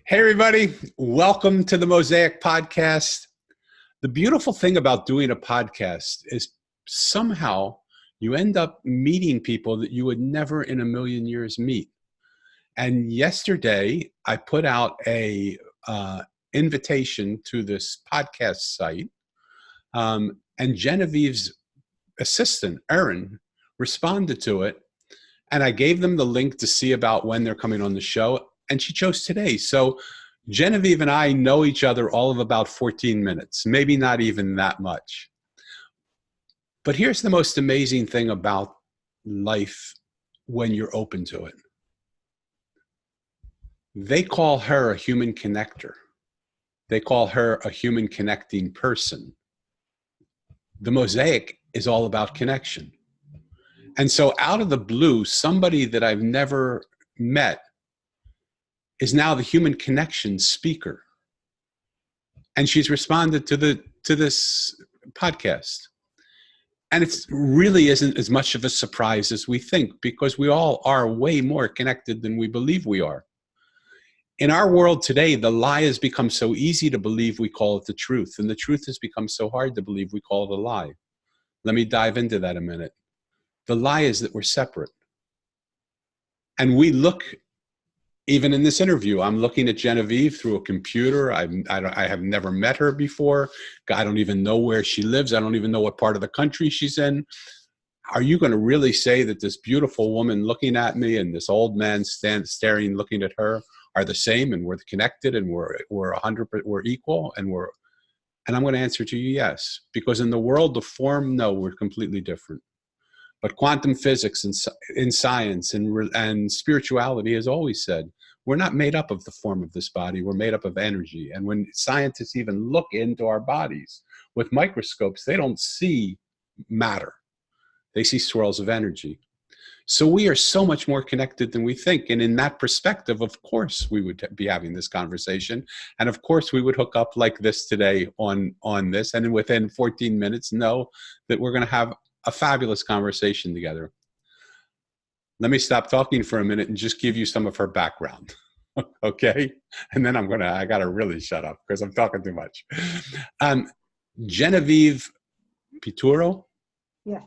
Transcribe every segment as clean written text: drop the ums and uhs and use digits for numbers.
Hey, everybody. Welcome to the Mosaic Podcast. The beautiful thing about doing a podcast is somehow you end up meeting people that you would never in a million years meet. And yesterday, I put out a invitation to this podcast site, and Genevieve's assistant, Erin, responded to it. And I gave them the link to see about when they're coming on the show. And she chose today. So Genevieve and I know each other all of about 14 minutes, maybe not even that much. But here's the most amazing thing about life when you're open to it. They call her a human connector. They call her a human connecting person. The Mosaic is all about connection. And so out of the blue, somebody that I've never met is now the human connection speaker. And she's responded to this podcast. And it really isn't as much of a surprise as we think, because we all are way more connected than we believe we are. In our world today, the lie has become so easy to believe we call it the truth. And the truth has become so hard to believe we call it a lie. Let me dive into that a minute. The lie is that we're separate. And we look, even in this interview, I'm looking at Genevieve through a computer. I have never met her before. I don't even know where she lives. I don't even know what part of the country she's in. Are you going to really say that this beautiful woman looking at me and this old man staring, looking at her are the same, and we're connected, and we're 100%, we're equal, and I'm going to answer to you yes, because in the world of form, no, we're completely different. But quantum physics and in science and spirituality has always said, we're not made up of the form of this body, we're made up of energy. And when scientists even look into our bodies with microscopes, they don't see matter. They see swirls of energy. So we are so much more connected than we think. And in that perspective, of course, we would be having this conversation. And of course, we would hook up like this today on this. And within 14 minutes, know that we're going to have a fabulous conversation together. Let me stop talking for a minute and just give you some of her background. Okay? And then I got to really shut up because I'm talking too much. Genevieve Piturro. Yeah.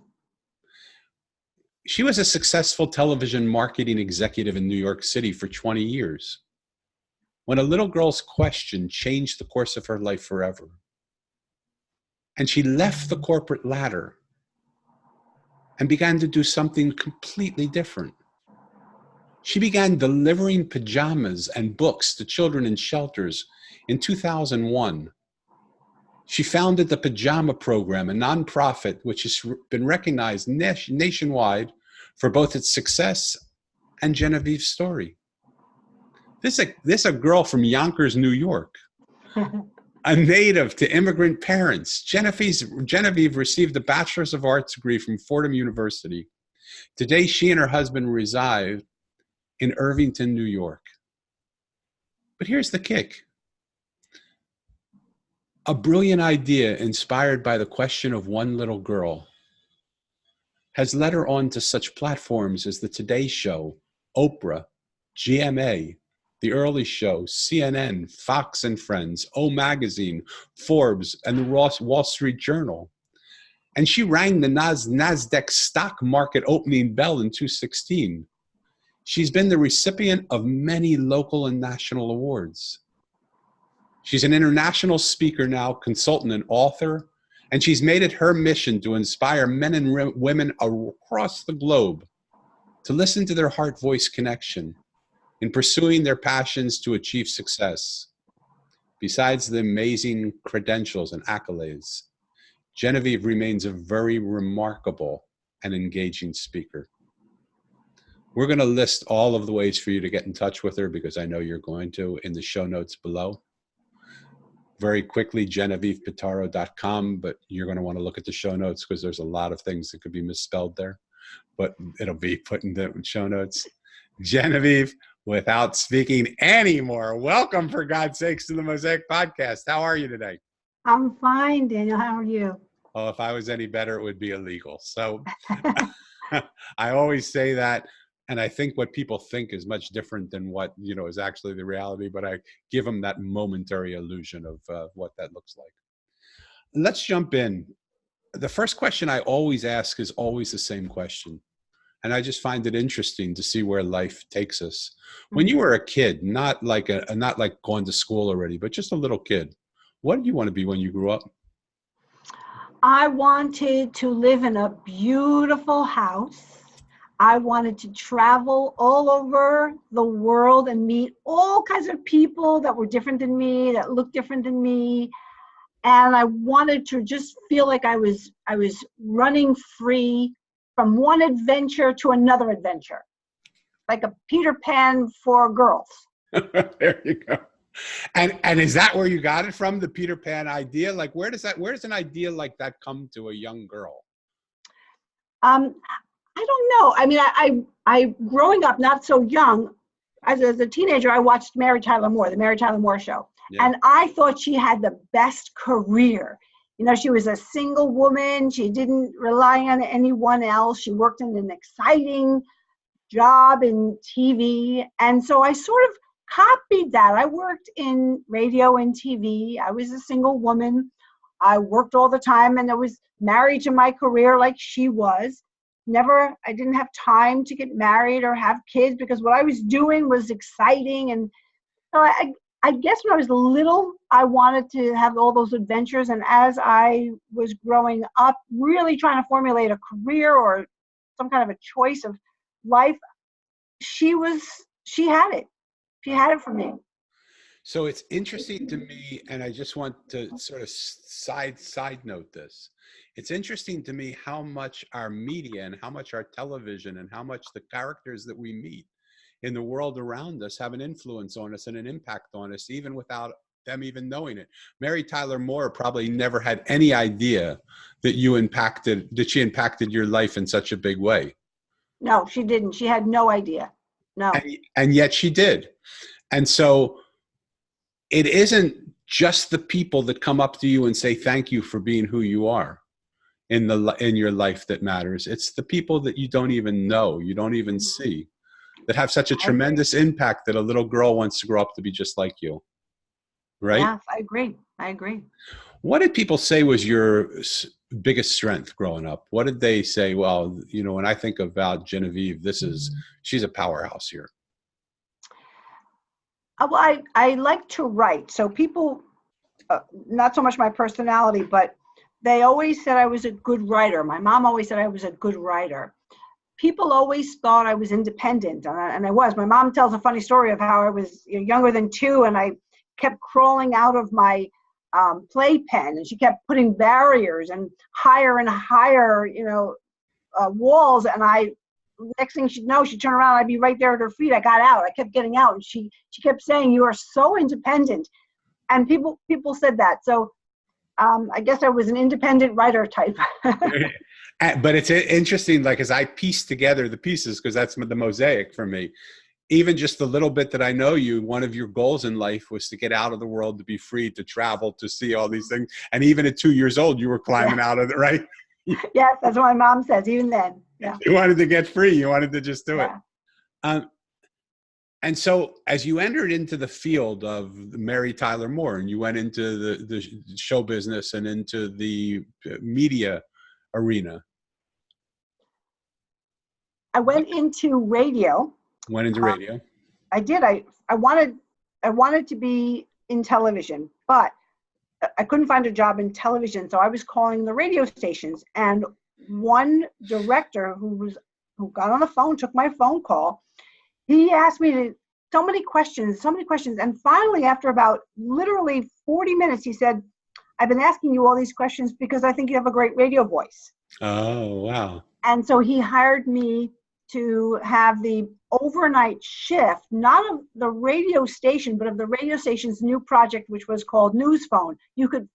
She was a successful television marketing executive in New York City for 20 years. When a little girl's question changed the course of her life forever. And she left the corporate ladder and began to do something completely different. She began delivering pajamas and books to children in shelters in 2001. She founded the Pajama Program, a nonprofit which has been recognized nationwide for both its success and Genevieve's story. This is a girl from Yonkers, New York. A native to immigrant parents, Genevieve received a Bachelor's of Arts degree from Fordham University. Today, she and her husband reside in Irvington, New York. But here's the kick. A brilliant idea inspired by the question of one little girl has led her on to such platforms as the Today Show, Oprah, GMA, The Early Show, CNN, Fox and Friends, O Magazine, Forbes, and the Wall Street Journal. And she rang the NASDAQ stock market opening bell in 2016. She's been the recipient of many local and national awards. She's an international speaker now, consultant and author, and she's made it her mission to inspire men and women across the globe to listen to their heart-voice connection in pursuing their passions to achieve success. Besides the amazing credentials and accolades, Genevieve remains a very remarkable and engaging speaker. We're going to list all of the ways for you to get in touch with her, because I know you're going to, in the show notes below. Very quickly, GenevievePiturro.com, but you're going to want to look at the show notes because there's a lot of things that could be misspelled there, but it'll be put in the show notes. Genevieve, without speaking anymore, welcome, for God's sakes, to the Mosaic Podcast. How are you today? I'm fine, Daniel. How are you? Oh, if I was any better, it would be illegal. So I always say that And I think what people think is much different than what, is actually the reality, but I give them that momentary illusion of what that looks like. Let's jump in. The first question I always ask is always the same question. And I just find it interesting to see where life takes us. When you were a kid, not like going to school already, but just a little kid, what did you want to be when you grew up? I wanted to live in a beautiful house. I wanted to travel all over the world and meet all kinds of people that were different than me, that looked different than me. And I wanted to just feel like I was running free from one adventure to another adventure, like a Peter Pan for girls. There you go. And is that where you got it from, the Peter Pan idea? Like, where does an idea like that come to a young girl? I don't know. I mean, I growing up not so young, as a teenager, I watched Mary Tyler Moore, the Mary Tyler Moore Show. Yeah. And I thought she had the best career. She was a single woman. She didn't rely on anyone else. She worked in an exciting job in TV. And so I sort of copied that. I worked in radio and TV. I was a single woman. I worked all the time, and I was married to my career like she was. I didn't have time to get married or have kids because what I was doing was exciting. And so I guess when I was little, I wanted to have all those adventures. And as I was growing up, really trying to formulate a career or some kind of a choice of life, she had it. She had it for me. So it's interesting to me, and I just want to sort of side note this. It's interesting to me how much our media and how much our television and how much the characters that we meet in the world around us have an influence on us and an impact on us, even without them even knowing it. Mary Tyler Moore probably never had any idea that she impacted your life in such a big way. No, she didn't. She had no idea. No. And yet she did. And so it isn't just the people that come up to you and say thank you for being who you are in your life that matters. It's the people that you don't even know, you don't even see, that have such a tremendous impact that a little girl wants to grow up to be just like you. Right? Yeah, I agree. What did people say was your biggest strength growing up? What did they say? Well, when I think about Genevieve, she's a powerhouse here. Well, I like to write. So people, not so much my personality, but they always said I was a good writer. My mom always said I was a good writer. People always thought I was independent, and I was. My mom tells a funny story of how I was younger than 2, and I kept crawling out of my playpen, and she kept putting barriers and higher walls, and next thing she'd know, she'd turn around, I'd be right there at her feet. I got out. I kept getting out, and she kept saying, "You are so independent," and people said that. So I guess I was an independent writer type. But it's interesting, like, as I piece together the pieces, because that's the mosaic for me. Even just the little bit that I know you, one of your goals in life was to get out of the world, to be free, to travel, to see all these things. And even at 2 years old, you were climbing out of it, right? Yes, that's what my mom says, even then. Yeah. You wanted to get free. You wanted to just do it. And so as you entered into the field of Mary Tyler Moore, and you went into the show business and into the media arena. I went into radio. I did. I wanted to be in television, but I couldn't find a job in television, so I was calling the radio stations. And one director who got on the phone, took my phone call. He asked me so many questions. And finally, after about literally 40 minutes, he said, "I've been asking you all these questions because I think you have a great radio voice." Oh, wow. And so he hired me to have the overnight shift, not of the radio station, but of the radio station's new project, which was called News Phone. You could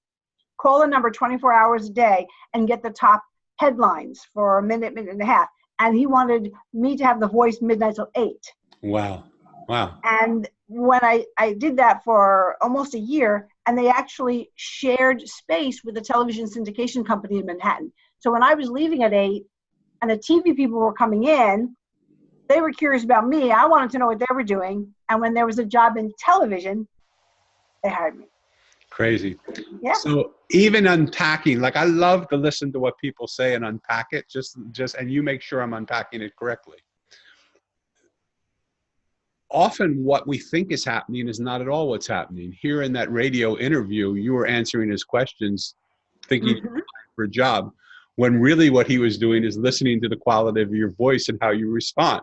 call a number 24 hours a day and get the top headlines for a minute and a half. And he wanted me to have the voice midnight till 8. Wow. And when I did that for almost a year, and they actually shared space with the television syndication company in Manhattan. So when I was leaving at 8 and the TV people were coming in, they were curious about me. I wanted to know what they were doing. And when there was a job in television, they hired me. Crazy. Yeah. So even unpacking, like I love to listen to what people say and unpack it, and you make sure I'm unpacking it correctly. Often what we think is happening is not at all what's happening. Here in that radio interview, you were answering his questions, thinking for a job, when really what he was doing is listening to the quality of your voice and how you respond.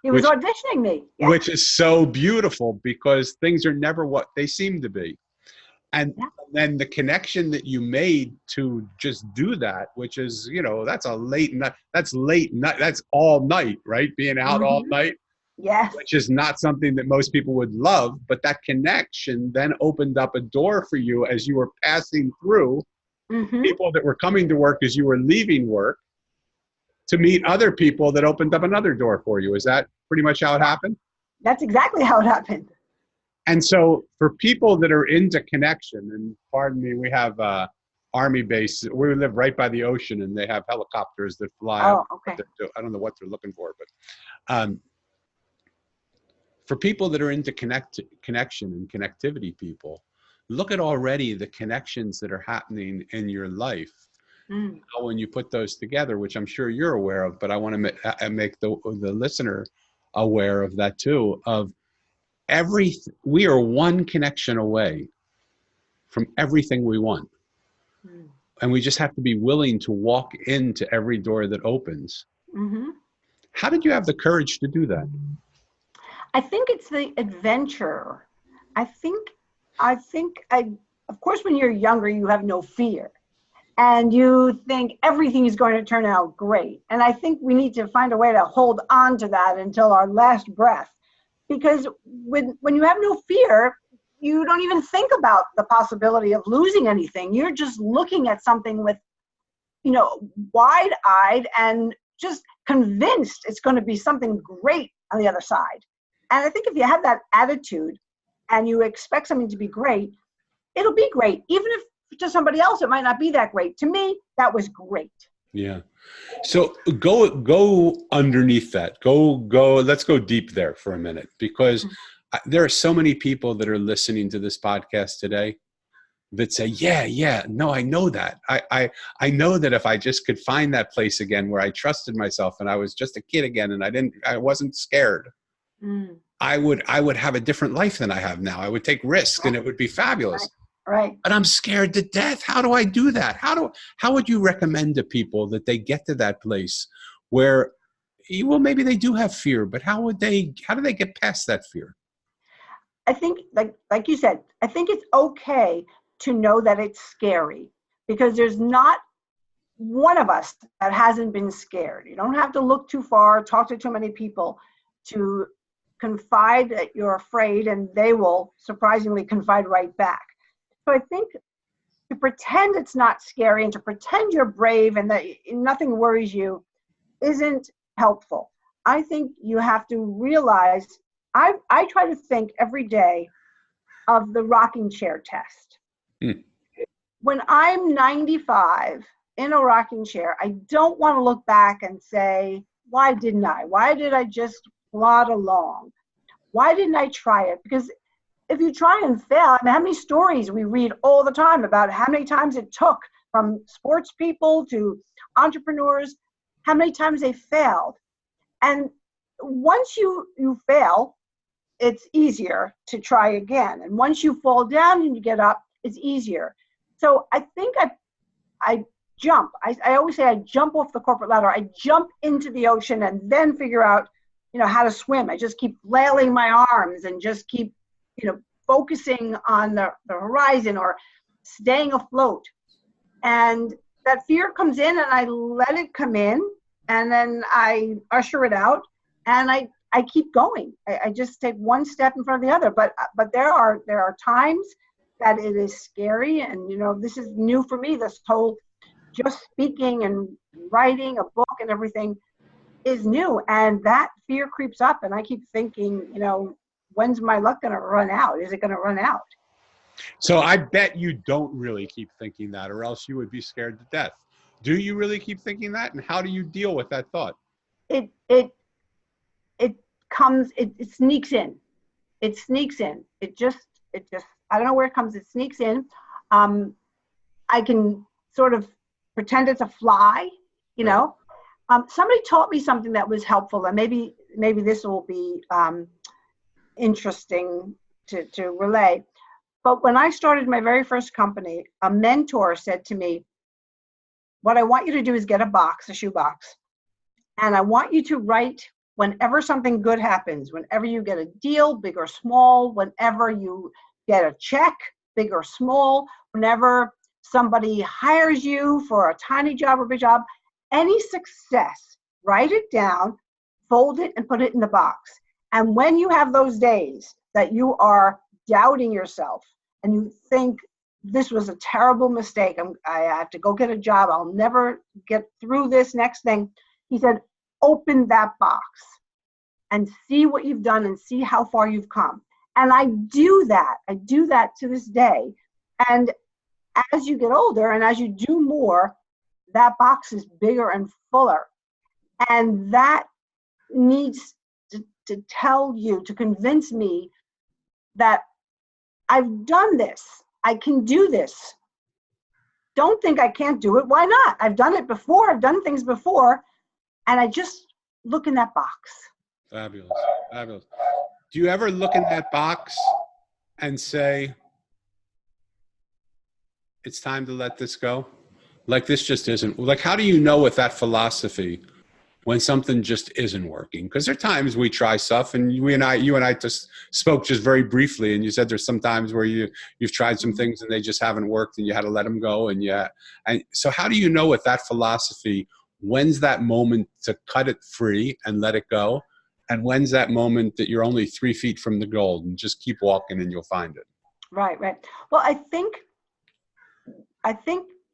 He was auditioning me. Yeah. Which is so beautiful, because things are never what they seem to be. And then the connection that you made to just do that, which is, that's a late night, that's all night, right? Being out all night. Yes. Which is not something that most people would love, but that connection then opened up a door for you as you were passing through people that were coming to work as you were leaving work, to meet other people that opened up another door for you. Is that pretty much how it happened? That's exactly how it happened. And so for people that are into connection, and pardon me, we have Army base. We live right by the ocean, and they have helicopters that fly. Oh, okay. I don't know what they're looking for, but for people that are into connection and connectivity people, look at already the connections that are happening in your life. When you put those together, which I'm sure you're aware of, but I want to make the listener aware of that too, of we are one connection away from everything we want. And we just have to be willing to walk into every door that opens. How did you have the courage to do that? I think it's the adventure. I think, of course, when you're younger, you have no fear. And you think everything is going to turn out great. And I think we need to find a way to hold on to that until our last breath. Because when you have no fear, you don't even think about the possibility of losing anything. You're just looking at something with, wide-eyed and just convinced it's going to be something great on the other side. And I think if you have that attitude and you expect something to be great, it'll be great. Even if to somebody else it might not be that great. To me, that was great. Yeah. So go underneath that. Let's go deep there for a minute, because there are so many people that are listening to this podcast today that say, no, I know that. I know that if I just could find that place again where I trusted myself and I was just a kid again and I wasn't scared, I would have a different life than I have now. I would take risks and it would be fabulous. Right. But I'm scared to death. How do I do that? How would you recommend to people that they get to that place where, well, maybe they do have fear, but how do they get past that fear? I think, like you said, I think it's okay to know that it's scary, because there's not one of us that hasn't been scared. You don't have to look too far, talk to too many people to confide that you're afraid, and they will surprisingly confide right back. So I think to pretend it's not scary and to pretend you're brave and that nothing worries you isn't helpful. I think you have to realize, I try to think every day of the rocking chair test. When I'm 95 in a rocking chair, I don't want to look back and say, why didn't I? Why did I just plod along? Why didn't I try it? Because if you try and fail, how many stories we read all the time about how many times it took, from sports people to entrepreneurs, how many times they failed. And once you fail, it's easier to try again. And once you fall down and you get up, it's easier. So I think I jump. I always say I jump off the corporate ladder. I jump into the ocean and then figure out, how to swim. I just keep flailing my arms and just keep focusing on the horizon or staying afloat. And that fear comes in and I let it come in, and then I usher it out, and I keep going. I just take one step in front of the other. But there are times that it is scary, and this is new for me, this whole just speaking and writing a book and everything is new, and that fear creeps up, and I keep thinking, when's my luck going to run out? Is it going to run out? So I bet you don't really keep thinking that, or else you would be scared to death. Do you really keep thinking that? And how do you deal with that thought? It comes, it sneaks in. It sneaks in. It just, I don't know where it comes. It sneaks in. I can sort of pretend it's a fly, you know. Somebody taught me something that was helpful, and maybe this will be interesting to relay. But when I started my very first company, a mentor said to me, what I want you to do is get a shoebox, and I want you to write whenever something good happens, whenever you get a deal, big or small, whenever you get a check, big or small, whenever somebody hires you for a tiny job or big job, any success, write it down, fold it, and put it in the box. And when you have those days that you are doubting yourself and you think, this was a terrible mistake, I have to go get a job, I'll never get through this next thing, he said, open that box and see what you've done and see how far you've come. And I do that to this day. And as you get older and as you do more, that box is bigger and fuller. And that needs to tell you, to convince me that I've done this. I can do this. Don't think I can't do it. Why not? I've done it before. I've done things before. And I just look in that box. Fabulous. Fabulous. Do you ever look in that box and say, it's time to let this go? Like, this just isn't, like, how do you know with that philosophy when something just isn't working? Because there are times we try stuff, and you and I just spoke just very briefly, and you said there's some times where you've tried some things and they just haven't worked and you had to let them go. And so how do you know with that philosophy, when's that moment to cut it free and let it go? And when's that moment that you're only 3 feet from the goal and just keep walking and you'll find it? Right. Well, I think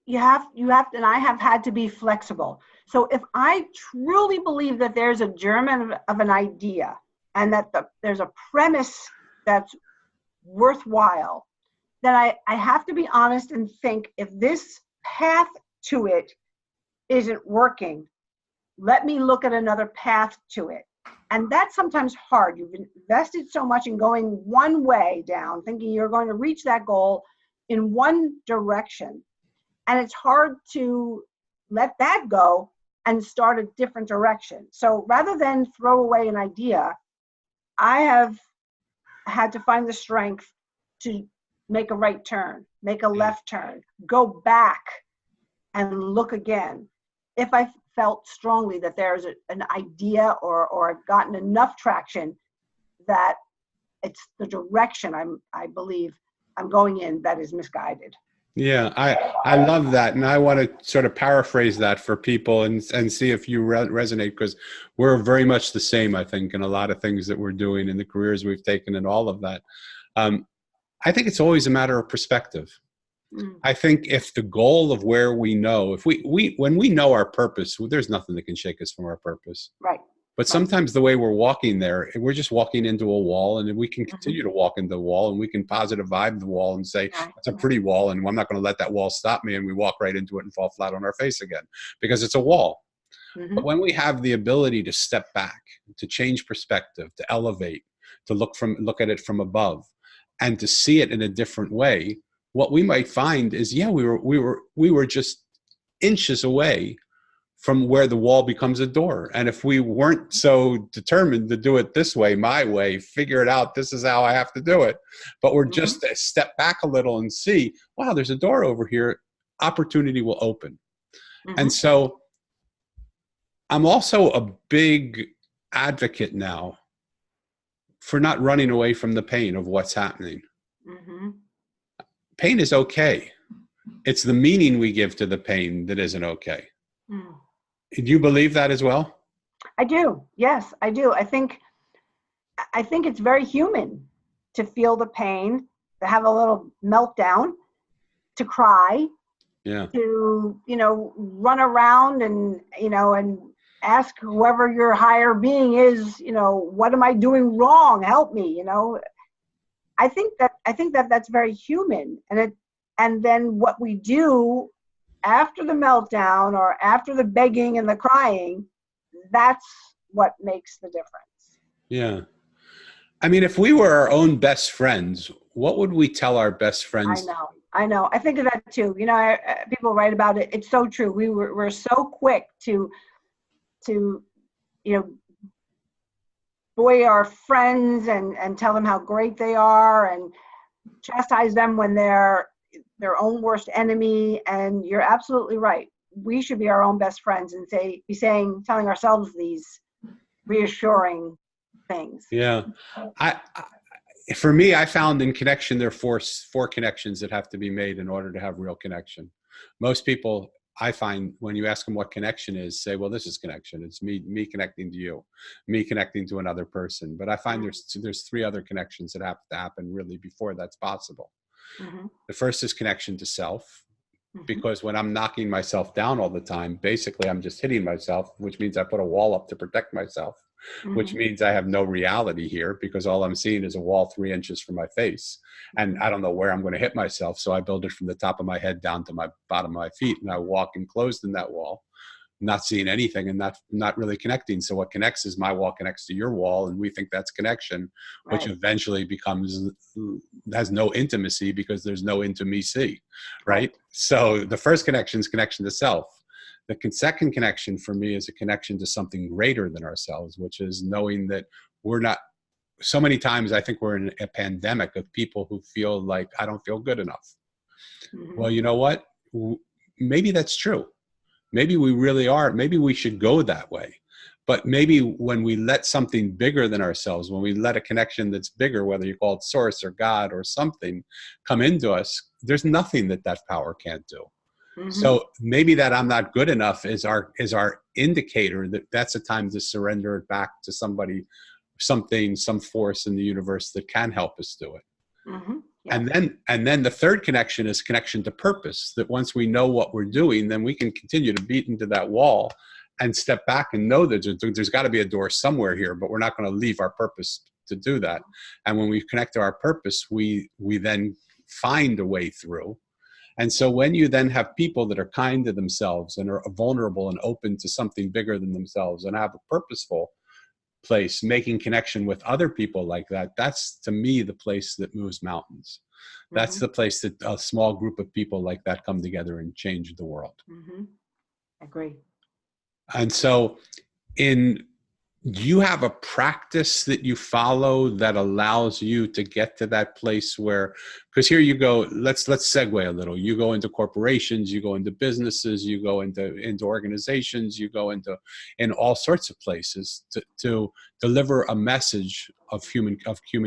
you have, and I have had to be flexible. So if I truly believe that there's a germ of an idea and that there's a premise that's worthwhile, then I have to be honest and think, if this path to it isn't working, let me look at another path to it. And that's sometimes hard. You've invested so much in going one way down, thinking you're going to reach that goal in one direction. And it's hard to let that go and start a different direction. So rather than throw away an idea, I have had to find the strength to make a right turn, make a left turn, go back and look again. If I felt strongly that there's an idea or I've gotten enough traction that it's the direction I believe I'm going in that is misguided. Yeah, I love that. And I want to sort of paraphrase that for people and see if you resonate, because we're very much the same, I think, in a lot of things that we're doing in the careers we've taken and all of that. I think it's always a matter of perspective. I think if the goal of where we know, if when we know our purpose, there's nothing that can shake us from our purpose. Right. But sometimes the way we're walking there, we're just walking into a wall, and we can continue to walk into the wall, and we can positive vibe the wall and say, it's a pretty wall, and I'm not going to let that wall stop me. And we walk right into it and fall flat on our face again because it's a wall. But when we have the ability to step back, to change perspective, to elevate, to look at it from above, and to see it in a different way, what we might find is, we were just inches away from where the wall becomes a door. And if we weren't so determined to do it this way, my way, figure it out, this is how I have to do it, but we're just to step back a little and see, wow, there's a door over here, opportunity will open. And so I'm also a big advocate now for not running away from the pain of what's happening. Pain is okay. It's the meaning we give to the pain that isn't okay. Do you believe that as well? I do. Yes, I do. I think it's very human to feel the pain, to have a little meltdown, to cry, to, run around and ask whoever your higher being is, what am I doing wrong? Help me, I think that that's very human. And then what we do after the meltdown or after the begging and the crying, that's what makes the difference. Yeah. I mean, if we were our own best friends, what would we tell our best I friends? know. I know. I think of that too. You know, people write about it. It's so true. We're so quick to, you know, buoy our friends and tell them how great they are and chastise them when they're their own worst enemy. And you're absolutely right. We should be our own best friends and telling ourselves these reassuring things. Yeah. I for me, I found in connection, there are four connections that have to be made in order to have real connection. Most people, I find, when you ask them what connection is, say, well, this is connection. It's me connecting to you, me connecting to another person. But I find there's three other connections that have to happen really before that's possible. Mm-hmm. The first is connection to self, Mm-hmm. because when I'm knocking myself down all the time, basically I'm just hitting myself, which means I put a wall up to protect myself, which means I have no reality here because all I'm seeing is a wall 3 inches from my face. And I don't know where I'm going to hit myself. So I build it from the top of my head down to my bottom of my feet. And I walk enclosed in that wall, not seeing anything and not really connecting. So what connects is my wall connects to your wall. And we think that's connection, which eventually has no intimacy because there's no intimacy, right? So the first connection is connection to self. The second connection for me is a connection to something greater than ourselves, which is knowing that we're not, so many times I think we're in a pandemic of people who feel like, I don't feel good enough. Well, you know what? Maybe that's true. Maybe we really are. Maybe we should go that way. But maybe when we let something bigger than ourselves, when we let a connection that's bigger, whether you call it source or God or something, come into us, there's nothing that power can't do. So maybe that I'm not good enough is our indicator that that's a time to surrender it back to somebody, something, some force in the universe that can help us do it. Yes. And then the third connection is connection to purpose, that once we know what we're doing, then we can continue to beat into that wall and step back and know that there's got to be a door somewhere here, but we're not going to leave our purpose to do that. And when we connect to our purpose, we then find a way through. And so when you then have people that are kind to themselves and are vulnerable and open to something bigger than themselves and have a purposeful place, making connection with other people like that, that's to me the place that moves mountains. That's the place that a small group of people like that come together and change the world. Agree. And so do you have a practice that you follow that allows you to get to that place where, because here you go, let's segue a little. You go into corporations, you go into businesses, you go into organizations, you go in all sorts of places to deliver a message of human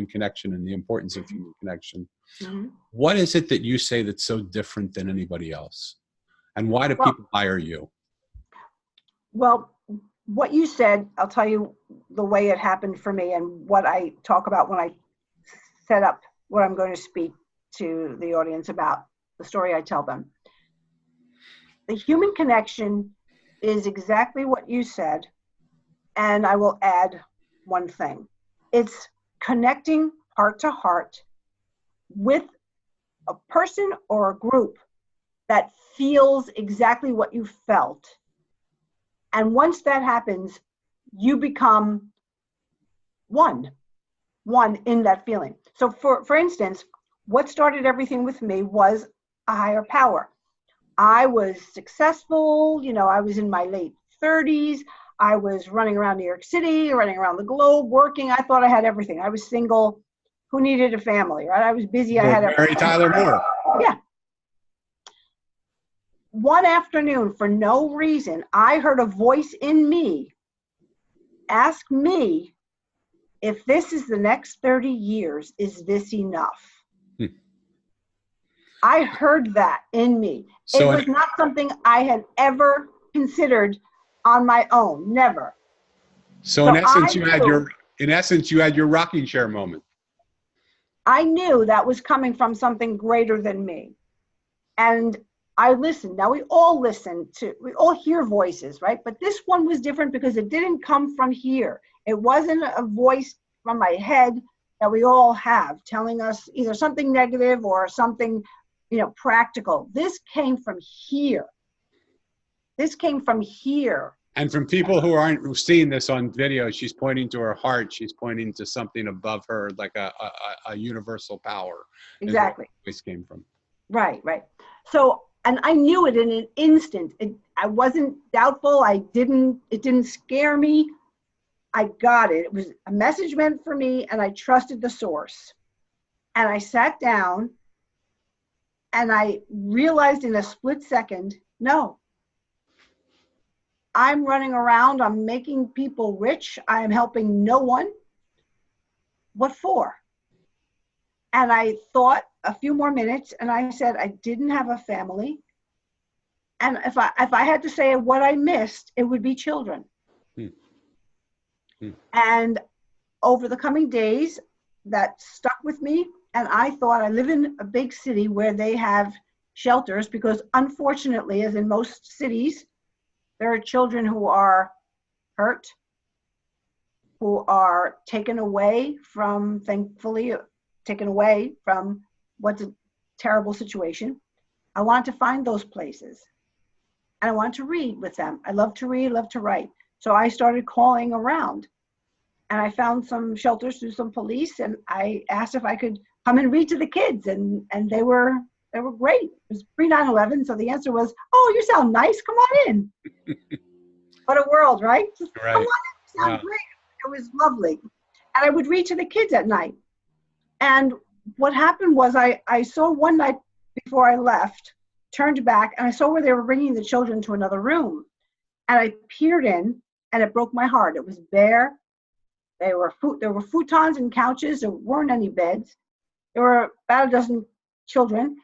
connection and the importance of human connection. What is it that you say that's so different than anybody else? And why do people hire you? Well, what you said, I'll tell you the way it happened for me and what I talk about when I set up what I'm going to speak to the audience about, the story I tell them. The human connection is exactly what you said, and I will add one thing. It's connecting heart to heart with a person or a group that feels exactly what you felt. And once that happens, you become one in that feeling. So for instance, what started everything with me was a higher power. I was successful, I was in my late 30s. I was running around New York City, running around the globe, working. I thought I had everything. I was single. Who needed a family, right? I was busy. I had Mary Tyler Moore. Yeah. One afternoon, for no reason, I heard a voice in me ask me, if this is the next 30 years, is this enough? I heard that in me. So it was not something I had ever considered on my own, never. So in essence, you had your rocking chair moment. I knew that was coming from something greater than me. And I listened. Now we all hear voices, right? But this one was different because it didn't come from here. It wasn't a voice from my head that we all have telling us either something negative or something, practical. This came from here. This came from here. And from people who aren't seeing this on video, she's pointing to her heart. She's pointing to something above her, like a universal power. Exactly. This came from. Right, right. So, and I knew it in an instant. I wasn't doubtful. It didn't scare me. I got it. It was a message meant for me, and I trusted the source. And I sat down and I realized in a split second, no, I'm running around, I'm making people rich, I am helping no one. What for? And I thought a few more minutes and I said, I didn't have a family. And if I had to say what I missed, it would be children. And over the coming days, that stuck with me. And I thought, I live in a big city where they have shelters because unfortunately, as in most cities, there are children who are hurt, who are taken away from, thankfully, taken away from what's a terrible situation. I want to find those places. And I want to read with them. I love to read, love to write. So I started calling around. And I found some shelters through some police, and I asked if I could come and read to the kids, and they were great. It was pre 9/11, so the answer was, "Oh, you sound nice. Come on in." What a world, right? Just, right. Come on in. You sound great. It was lovely, and I would read to the kids at night. And what happened was, I saw one night before I left, turned back, and I saw where they were bringing the children to another room, and I peered in, and it broke my heart. It was bare. There were futons and couches. There weren't any beds. There were about a dozen children.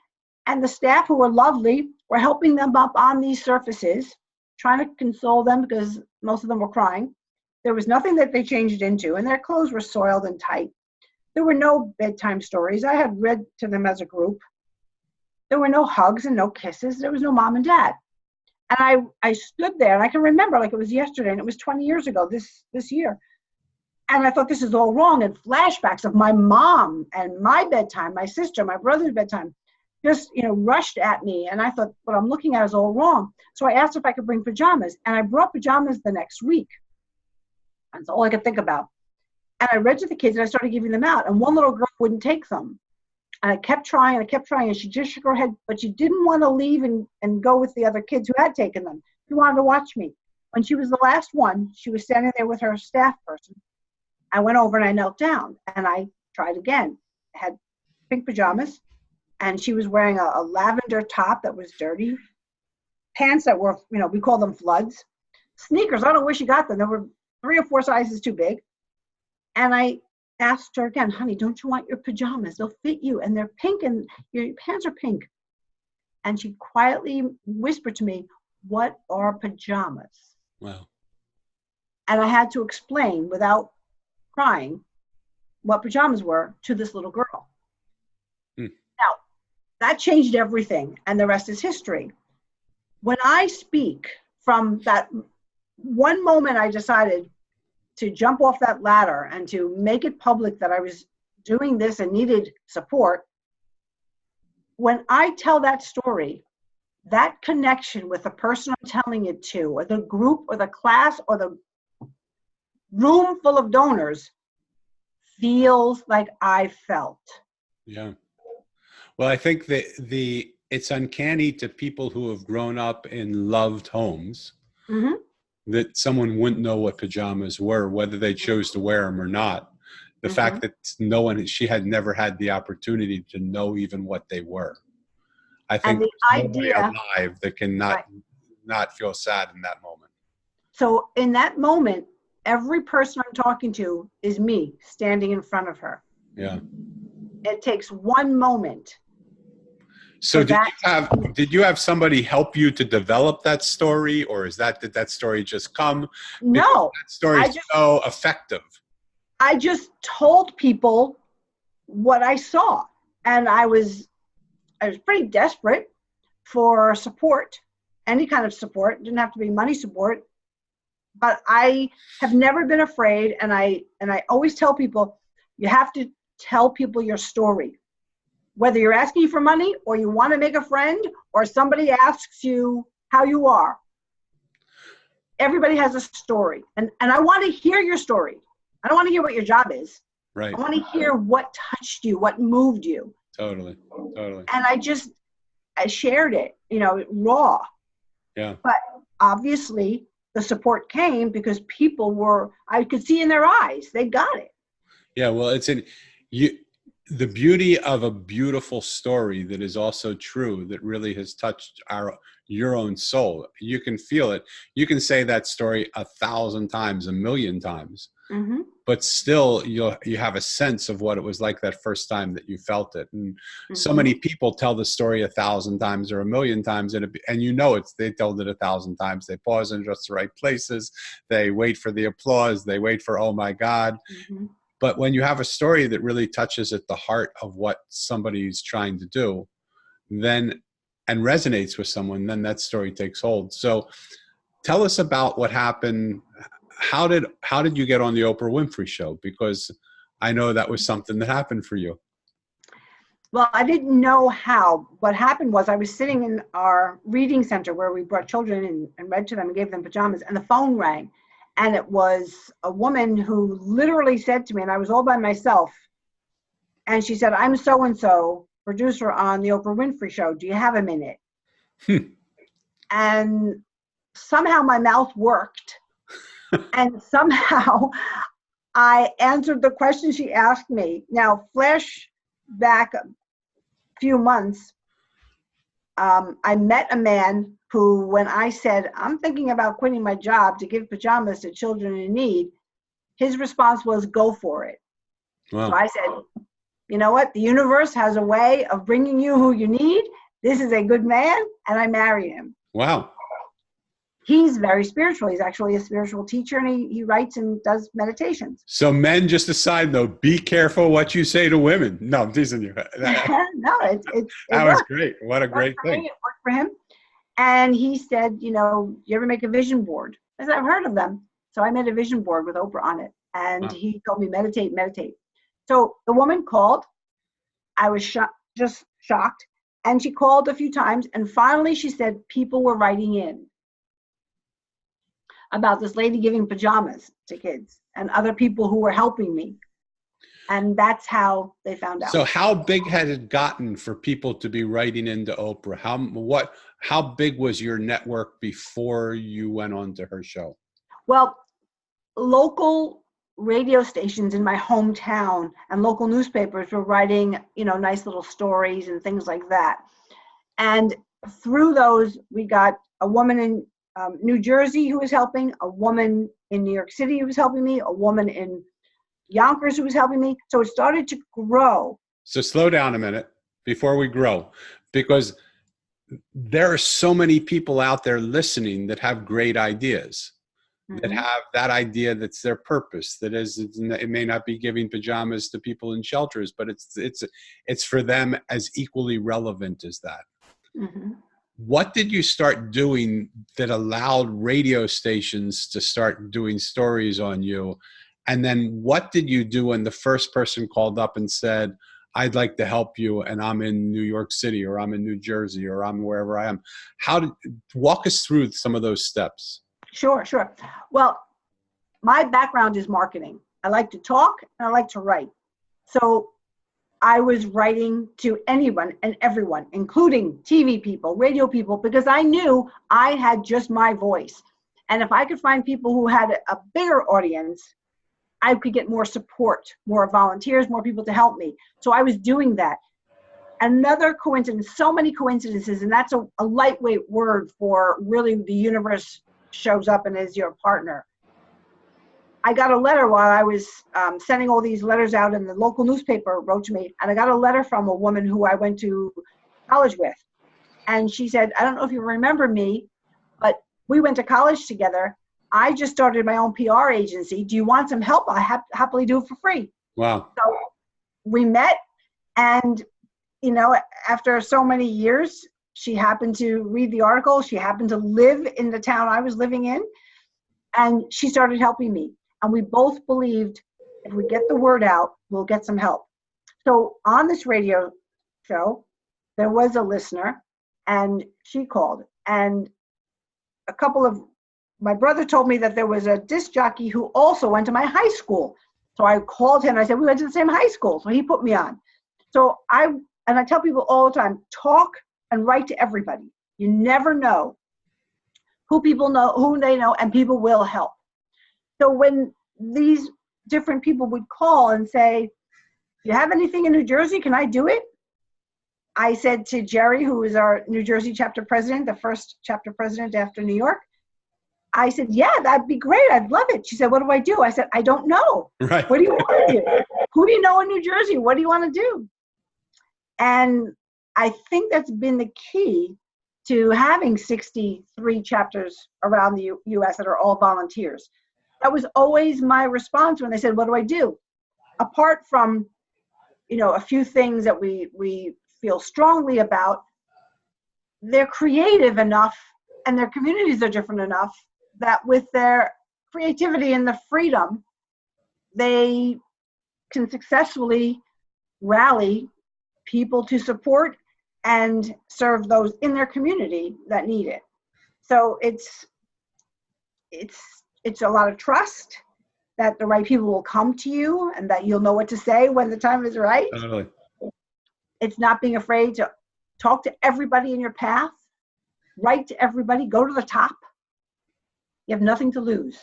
And the staff, who were lovely, were helping them up on these surfaces, trying to console them because most of them were crying. There was nothing that they changed into, and their clothes were soiled and tight. There were no bedtime stories. I had read to them as a group. There were no hugs and no kisses. There was no mom and dad. And I stood there, and I can remember like it was yesterday, and it was 20 years ago this year. And I thought, this is all wrong. And flashbacks of my mom and my bedtime, my sister, my brother's bedtime, just, rushed at me. And I thought, what I'm looking at is all wrong. So I asked if I could bring pajamas. And I brought pajamas the next week. That's all I could think about. And I read to the kids, and I started giving them out. And one little girl wouldn't take them. And I kept trying, and she just shook her head. But she didn't want to leave and go with the other kids who had taken them. She wanted to watch me. When she was the last one, she was standing there with her staff person. I went over and I knelt down, and I tried again. I had pink pajamas, and she was wearing a lavender top that was dirty, pants that were, we call them floods, sneakers. I don't know where she got them. They were 3 or 4 sizes too big. And I asked her again, honey, don't you want your pajamas? They'll fit you, and they're pink, and your pants are pink. And she quietly whispered to me, what are pajamas? Wow. And I had to explain without crying what pajamas were to this little girl. Now, that changed everything, and the rest is history. When I speak, from that one moment I decided to jump off that ladder and to make it public that I was doing this and needed support, when I tell that story, that connection with the person I'm telling it to, or the group, or the class, or the room full of donors, feels like I felt. Yeah. Well, I think that it's uncanny to people who have grown up in loved homes that someone wouldn't know what pajamas were, whether they chose to wear them or not. The fact that she had never had the opportunity to know even what they were. I think the there's nobody alive that can not feel sad in that moment. So in that moment, every person I'm talking to is me standing in front of her. Yeah. It takes one moment. So did you have somebody help you to develop that story, or did that story just come? No. That story is so effective. I just told people what I saw, and I was pretty desperate for support, any kind of support. It didn't have to be money support. But I have never been afraid, and I always tell people, you have to tell people your story. Whether you're asking for money, or you want to make a friend, or somebody asks you how you are. everybody has a story, and I want to hear your story. I don't want to hear what your job is. Right. I want to hear what touched you, what moved you. Totally. And I shared it, raw. Yeah. But obviously the support came because I could see in their eyes, they got it. Yeah. Well, the beauty of a beautiful story that is also true, that really has touched your own soul. You can feel it. You can say that story 1,000 times, 1,000,000 times, Mm-hmm. but still you have a sense of what it was like that first time that you felt it. And so many people tell the story 1,000 times or 1,000,000 times, and they told it 1,000 times. They pause in just the right places. They wait for the applause. They wait for, oh my God. Mm-hmm. But when you have a story that really touches at the heart of what somebody's trying to do, and resonates with someone, then that story takes hold. So tell us about what happened. How did you get on the Oprah Winfrey Show? Because I know that was something that happened for you. Well, I didn't know how. What happened was I was sitting in our reading center where we brought children in and read to them and gave them pajamas, and the phone rang. And it was a woman who literally said to me, and I was all by myself, and she said, I'm so-and-so, producer on the Oprah Winfrey Show. Do you have a minute? And somehow my mouth worked. And somehow I answered the question she asked me. Now, flash back a few months, I met a man who, when I said, I'm thinking about quitting my job to give pajamas to children in need, his response was, go for it. Wow. So I said, you know what? The universe has a way of bringing you who you need. This is a good man. And I married him. Wow. He's very spiritual. He's actually a spiritual teacher, and he writes and does meditations. So men, just a side note, be careful what you say to women. No, I'm teasing you. No, it that was great. What a great thing. It worked for him. And he said, you ever make a vision board? I said, I've heard of them. So I made a vision board with Oprah on it. And he told me, meditate. So the woman called. I was just shocked. And she called a few times. And finally she said people were writing in about this lady giving pajamas to kids and other people who were helping me. And that's how they found out. So how big had it gotten for people to be writing into Oprah? How big was your network before you went on to her show? Well, local radio stations in my hometown and local newspapers were writing, nice little stories and things like that. And through those, we got a woman in New Jersey who was helping, a woman in New York City who was helping me, a woman in Yonkers who was helping me. So it started to grow. So slow down a minute before we grow, because there are so many people out there listening that have great ideas, that have that idea that's their purpose. That is, it may not be giving pajamas to people in shelters, but it's for them as equally relevant as that. Mm-hmm. What did you start doing that allowed radio stations to start doing stories on you? And then what did you do when the first person called up and said, I'd like to help you, and I'm in New York City, or I'm in New Jersey, or I'm wherever I am? Walk us through some of those steps. Sure. Well, my background is marketing. I like to talk and I like to write. So I was writing to anyone and everyone, including TV people, radio people, because I knew I had just my voice. And if I could find people who had a bigger audience, I could get more support, more volunteers, more people to help me. So I was doing that. Another coincidence, so many coincidences, and that's a lightweight word for really the universe shows up and is your partner. I got a letter while I was sending all these letters out, and the local newspaper wrote to me, and I got a letter from a woman who I went to college with. And she said, I don't know if you remember me, but we went to college together. I just started my own PR agency. Do you want some help? I happily do it for free. Wow. So we met, and after so many years, she happened to read the article. She happened to live in the town I was living in, and she started helping me. And we both believed if we get the word out, we'll get some help. So on this radio show, there was a listener, and she called. And a couple of my brother told me that there was a disc jockey who also went to my high school. So I called him and I said, we went to the same high school. So he put me on. So I tell people all the time, talk and write to everybody. You never know who they know, and people will help. So when these different people would call and say, do you have anything in New Jersey? Can I do it? I said to Jerry, who is our New Jersey chapter president, the first chapter president after New York, I said, yeah, that'd be great. I'd love it. She said, what do I do? I said, I don't know. Right. What do you want to do? Who do you know in New Jersey? What do you want to do? And I think that's been the key to having 63 chapters around the U.S. that are all volunteers. That was always my response when they said, what do I do? Apart from, a few things that we feel strongly about, they're creative enough and their communities are different enough that with their creativity and the freedom, they can successfully rally people to support and serve those in their community that need it. So it's a lot of trust that the right people will come to you and that you'll know what to say when the time is right. Totally. It's not being afraid to talk to everybody in your path, write to everybody, go to the top. You have nothing to lose.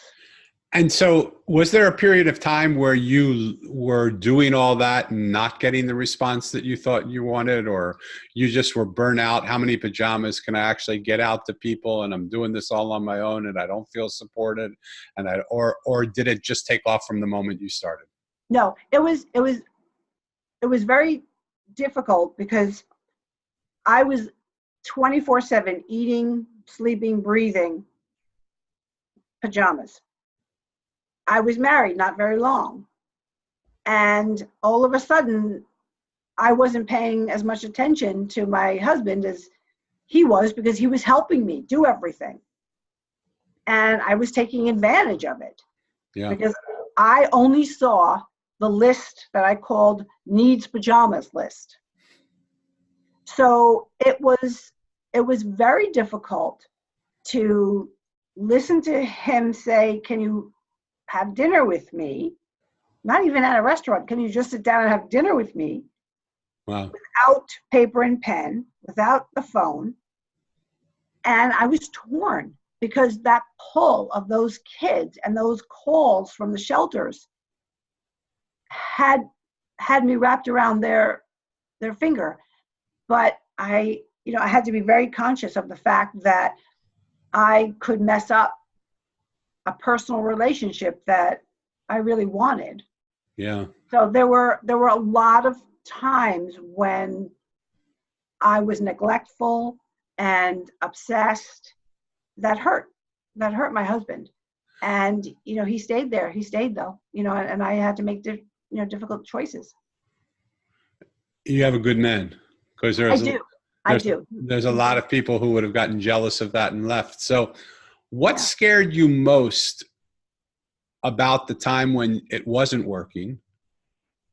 And so was there a period of time where you were doing all that and not getting the response that you thought you wanted, or you just were burnt out? How many pajamas can I actually get out to people? And I'm doing this all on my own and I don't feel supported. And or did it just take off from the moment you started? No, it was very difficult because I was 24/7 eating, sleeping, breathing pajamas. I was married not very long. And all of a sudden, I wasn't paying as much attention to my husband as he was because he was helping me do everything. And I was taking advantage of it. Yeah. Because I only saw the list that I called needs pajamas list. So it was very difficult to listen to him say, can you have dinner with me? Not even at a restaurant. Can you just sit down and have dinner with me? Wow. Without paper and pen, without the phone. And I was torn because that pull of those kids and those calls from the shelters had me wrapped around their finger. But I had to be very conscious of the fact that I could mess up a personal relationship that I really wanted. Yeah. So there were a lot of times when I was neglectful and obsessed that hurt my husband. And, he stayed there. He stayed though, and I had to make difficult choices. You have a good man, because I do. There's a lot of people who would have gotten jealous of that and left. So what scared you most about the time when it wasn't working?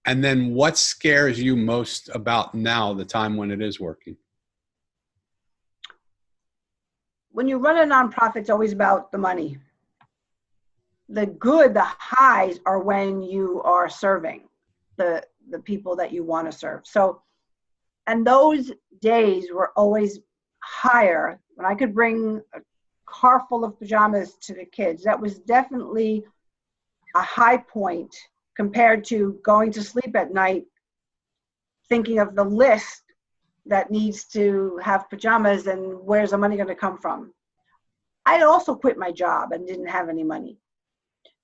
And then what scares you most about now, the time when it is working? When you run a nonprofit, it's always about the money. The highs are when you are serving the people that you want to serve. So, and those days were always higher when I could bring a car full of pajamas to the kids. That was definitely a high point compared to going to sleep at night thinking of the list that needs to have pajamas and where's the money going to come from. I had also quit my job and didn't have any money.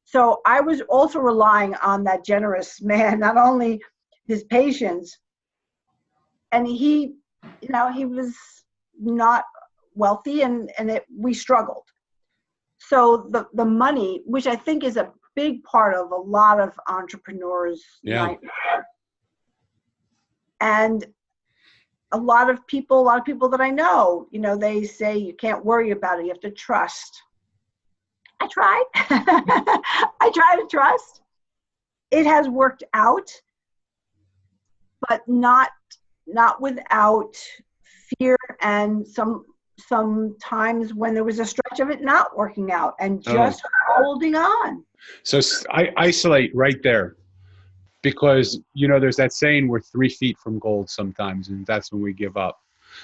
So I was also relying on that generous man, not only his patience, and he was not wealthy and we struggled. So the money, which I think is a big part of a lot of entrepreneurs' nightmare. And a lot of people that I know, they say you can't worry about it. You have to trust. I tried. I try to trust. It has worked out, but not without fear and some times when there was a stretch of it not working out, and Oh, just holding on. so I isolate right there, because there's that saying, we're 3 feet from gold sometimes, and that's when we give up.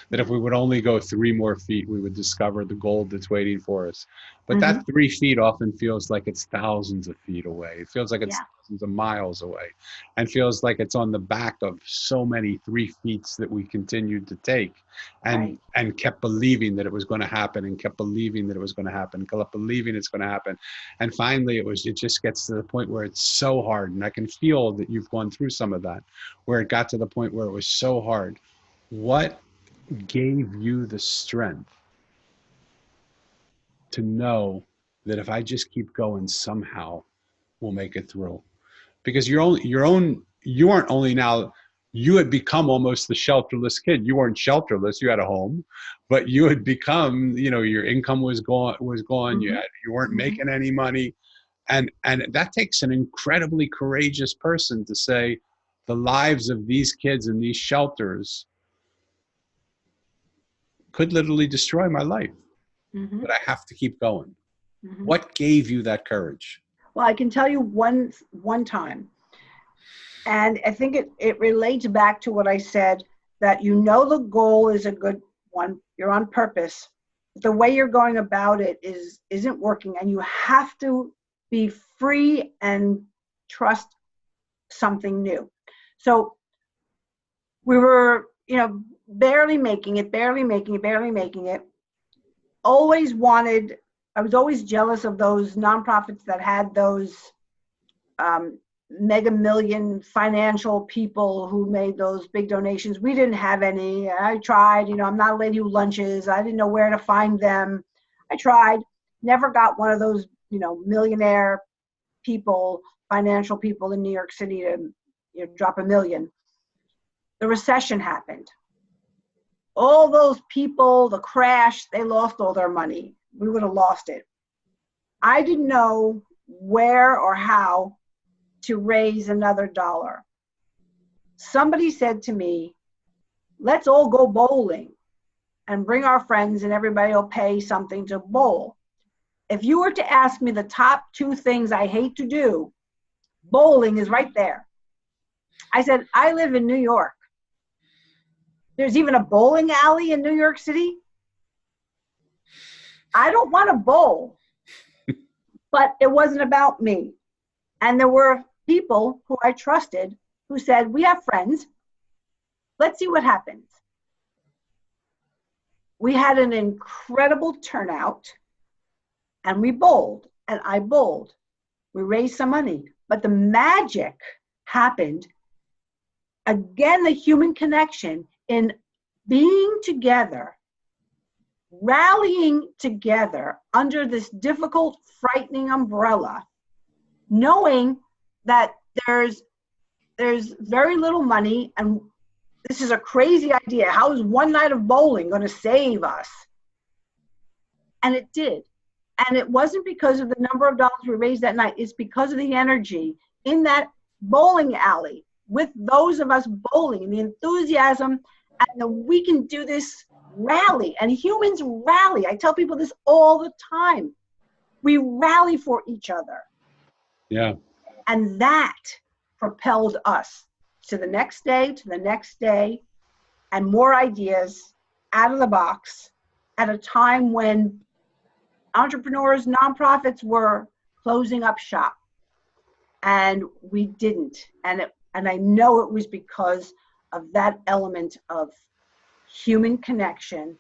That if we would only go 3 more feet, we would discover the gold that's waiting for us. But Mm-hmm. that 3 feet often feels like it's thousands of feet away. It feels like it's Yeah. thousands of miles away, and feels like it's on the back of so many 3 feet that we continued to take, Right. and kept believing that it was going to happen, and kept believing that it was going to happen, kept believing it's going to happen. And finally it just gets to the point where it's so hard. And I can feel that you've gone through some of that, where it got to the point where it was so hard. What gave you the strength to know that if I just keep going, somehow we'll make it through? Because you aren't only now, you had become almost the shelterless kid. You weren't shelterless, you had a home, but you had become, your income was gone, Mm-hmm. you weren't Mm-hmm. making any money. And that takes an incredibly courageous person to say, the lives of these kids in these shelters could literally destroy my life, Mm-hmm. but I have to keep going. Mm-hmm. What gave you that courage? Well, I can tell you one time, and I think it relates back to what I said, that the goal is a good one, you're on purpose, but the way you're going about it isn't working, and you have to be free and trust something new. So we were, barely making it. I was always jealous of those nonprofits that had those mega million financial people who made those big donations. We didn't have any. I tried, I'm not a lady who lunches. I didn't know where to find them. I tried, never got one of those, millionaire people, financial people in New York City to drop $1 million. The recession happened. All those people, the crash, they lost all their money. We would have lost it. I didn't know where or how to raise another dollar. Somebody said to me, let's all go bowling and bring our friends and everybody will pay something to bowl. If you were to ask me the top 2 things I hate to do, bowling is right there. I said, I live in New York. There's even a bowling alley in New York City. I don't want to bowl. But it wasn't about me. And there were people who I trusted who said, we have friends. Let's see what happens. We had an incredible turnout, and we bowled, and I bowled. We raised some money. But the magic happened, again, the human connection in being together, rallying together under this difficult, frightening umbrella, knowing that there's very little money, and this is a crazy idea. How is one night of bowling going to save us? And it did. And it wasn't because of the number of dollars we raised that night. It's because of the energy in that bowling alley with those of us bowling, and the enthusiasm, and the we can do this rally. And humans rally. I tell people this all the time. We rally for each other. Yeah. And that propelled us to the next day, and more ideas out of the box at a time when entrepreneurs, nonprofits were closing up shop. And we didn't. And I know it was because of that element of human connection,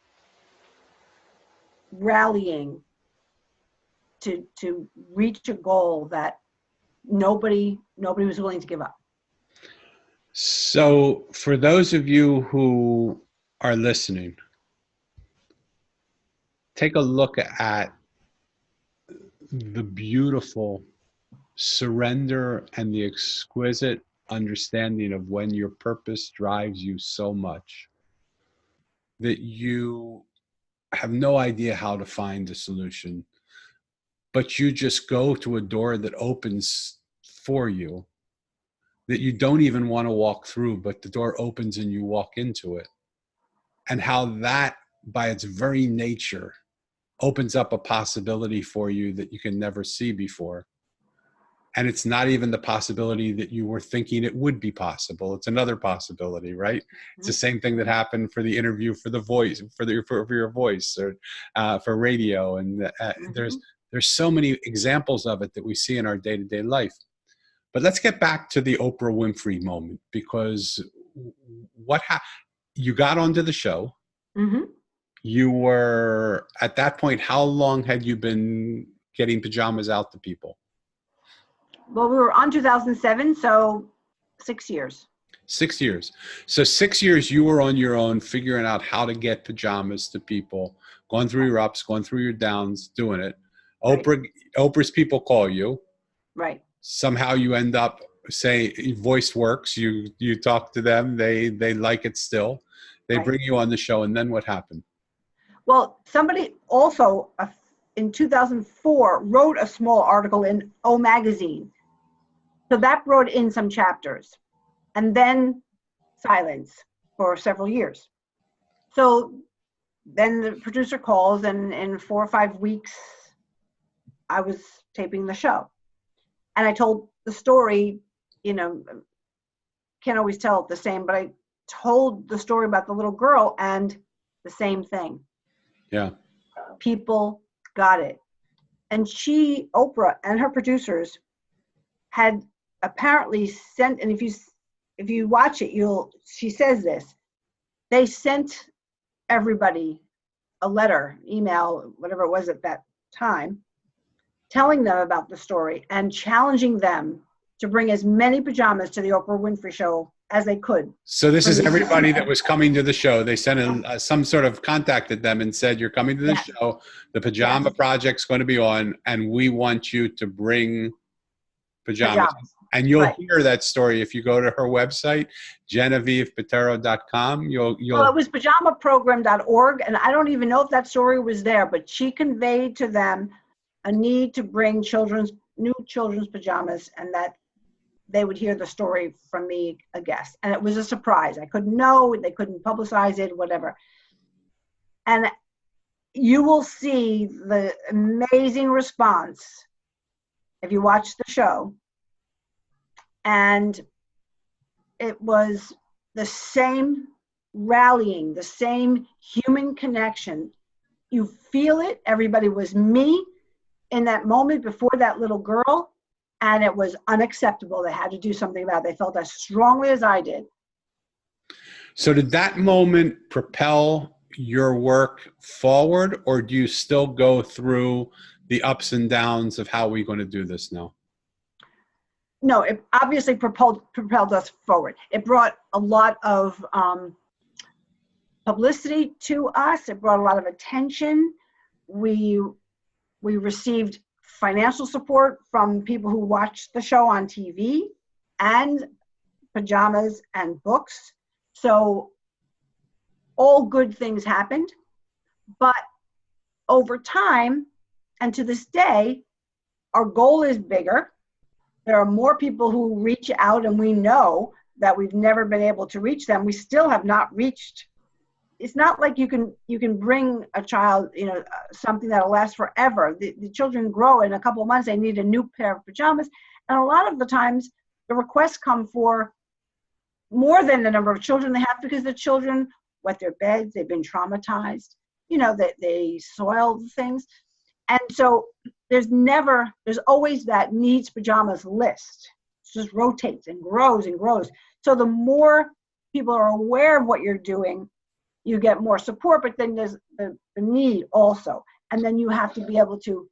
rallying to reach a goal that nobody was willing to give up. So for those of you who are listening, take a look at the beautiful surrender and the exquisite understanding of when your purpose drives you so much that you have no idea how to find a solution, but you just go to a door that opens for you, that you don't even want to walk through, but the door opens and you walk into it. And how that by its very nature, opens up a possibility for you that you can never see before. And it's not even the possibility that you were thinking it would be possible. It's another possibility, right? It's the same thing that happened for the interview for the voice, for your voice, or for radio. And there's so many examples of it that we see in our day-to-day life. But let's get back to the Oprah Winfrey moment, because you got onto the show. You were, at that point, how long had you been getting pajamas out to people? Well, we were on 2007, so 6 years. 6 years. So 6 years you were on your own, figuring out how to get pajamas to people, going through your ups, going through your downs, doing it. Oprah's people call you. Right. Somehow you end up saying, voice works. You talk to them. They like it still. They bring you on the show. And then what happened? Well, somebody also in 2004 wrote a small article in O Magazine. So that brought in some chapters, and then silence for several years. So then the producer calls, and in 4 or 5 weeks, I was taping the show. And I told the story, can't always tell it the same, but I told the story about the little girl, and the same thing. Yeah. People got it. And Oprah and her producers had apparently sent, and if you watch it, she says this, they sent everybody a letter, email, whatever it was at that time, telling them about the story and challenging them to bring as many pajamas to the Oprah Winfrey Show as they could. So this is everybody that was coming to the show. They sent in some sort of contacted them and said, you're coming to the show. The Pajama Project's going to be on, and we want you to bring pajamas. And you'll hear that story if you go to her website, GenevievePiturro.com. Well, it was pajamaprogram.org, and I don't even know if that story was there, but she conveyed to them a need to bring new children's pajamas, and that they would hear the story from me, a guest. And it was a surprise. I couldn't know, they couldn't publicize it, whatever. And you will see the amazing response if you watch the show. And it was the same rallying, the same human connection. You feel it. Everybody was me in that moment before that little girl. And it was unacceptable. They had to do something about it. They felt as strongly as I did. So did that moment propel your work forward, or do you still go through the ups and downs of how we're going to do this now? No, it obviously propelled us forward. It brought a lot of publicity to us. It brought a lot of attention. We received financial support from people who watched the show on TV, and pajamas and books. So all good things happened. But over time, and to this day, our goal is bigger. There are more people who reach out, and we know that we've never been able to reach them. We still have not reached. It's not like you can bring a child, something that'll last forever. The children grow. In a couple of months, they need a new pair of pajamas. And a lot of the times, the requests come for more than the number of children they have, because the children wet their beds, they've been traumatized, they soil things. And so there's always that needs pajamas list. It just rotates and grows and grows. So the more people are aware of what you're doing, you get more support, but then there's the need also. And then you have to be able to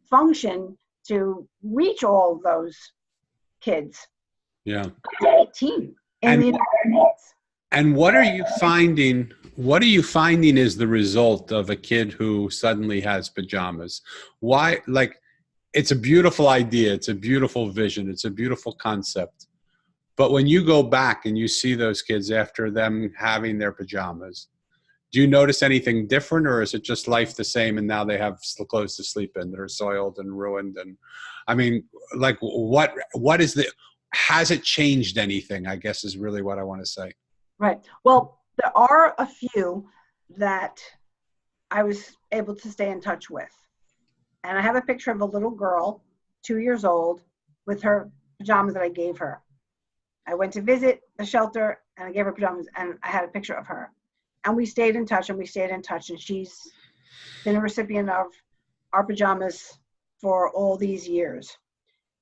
function to reach all of those kids. Yeah. 18 in the United States. And what are you finding is the result of a kid who suddenly has pajamas? Why? Like, it's a beautiful idea. It's a beautiful vision. It's a beautiful concept. But when you go back and you see those kids after them having their pajamas, do you notice anything different, or is it just life the same and now they have clothes to sleep in that are soiled and ruined? And I mean, like, has it changed anything, I guess, is really what I want to say. Right. Well, there are a few that I was able to stay in touch with. And I have a picture of a little girl, 2 years old, with her pajamas that I gave her. I went to visit the shelter and I gave her pajamas and I had a picture of her. And we stayed in touch and she's been a recipient of our pajamas for all these years.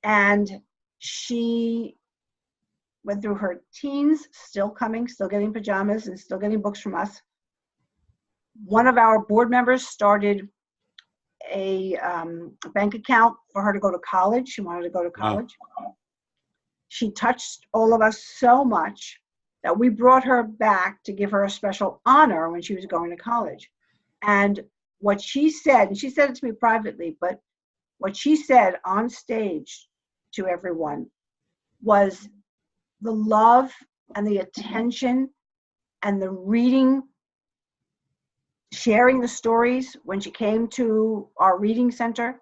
And she went through her teens, still coming, still getting pajamas and still getting books from us. One of our board members started a bank account for her to go to college. She wanted to go to college. Wow. She touched all of us so much that we brought her back to give her a special honor when she was going to college. And what she said, and she said it to me privately, but what she said on stage to everyone was the love and the attention and the reading, sharing the stories when she came to our reading center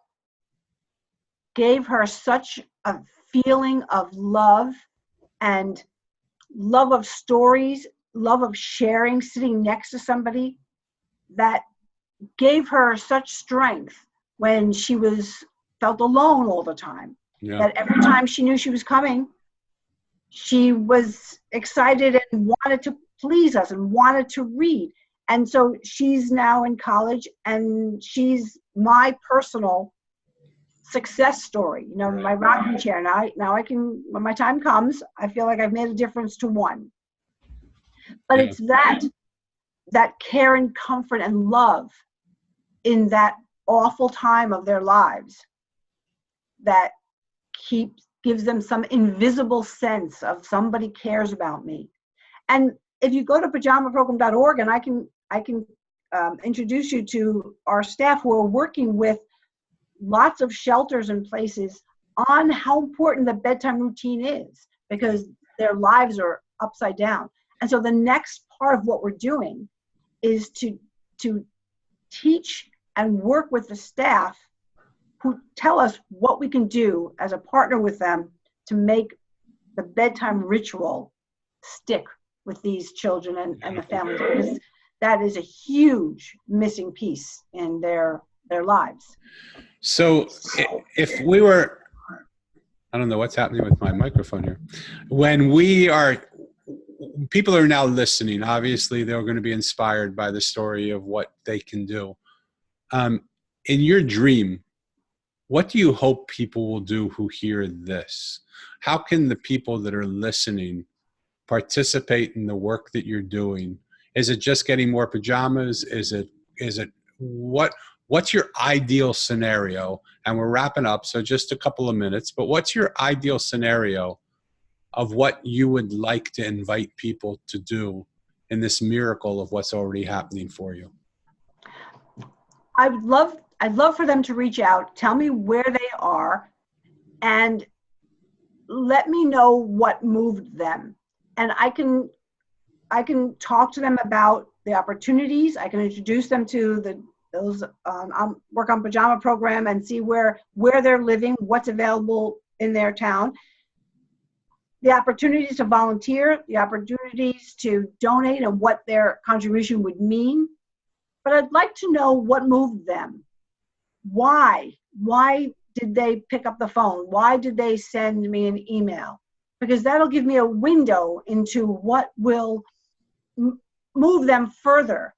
gave her such a feeling of love and love of stories, love of sharing, sitting next to somebody, that gave her such strength when she felt alone all the time. Yeah. That every time she knew she was coming, she was excited and wanted to please us and wanted to read. And so she's now in college and she's my personal success story, you know, my rocking chair. Now I can, when my time comes, I feel like I've made a difference to one. But it's that care and comfort and love in that awful time of their lives that gives them some invisible sense of somebody cares about me. And if you go to pajamaprogram.org, and I can introduce you to our staff who are working with lots of shelters and places on how important the bedtime routine is, because their lives are upside down. And so the next part of what we're doing is to teach and work with the staff who tell us what we can do as a partner with them to make the bedtime ritual stick with these children and the families, because that is a huge missing piece in their lives. So if we were, I don't know what's happening with my microphone here. When people are now listening, obviously they're going to be inspired by the story of what they can do. In your dream, what do you hope people will do who hear this? How can the people that are listening participate in the work that you're doing? Is it just getting more pajamas? Is it what's your ideal scenario? And we're wrapping up, so just a couple of minutes, but what's your ideal scenario of what you would like to invite people to do in this miracle of what's already happening for you? I'd love for them to reach out, tell me where they are, and let me know what moved them. And I can talk to them about the opportunities. I can introduce them to those work on Pajama Program and see where they're living, what's available in their town. The opportunities to volunteer, the opportunities to donate, and what their contribution would mean. But I'd like to know what moved them. Why did they pick up the phone? Why did they send me an email? Because that'll give me a window into what will move them further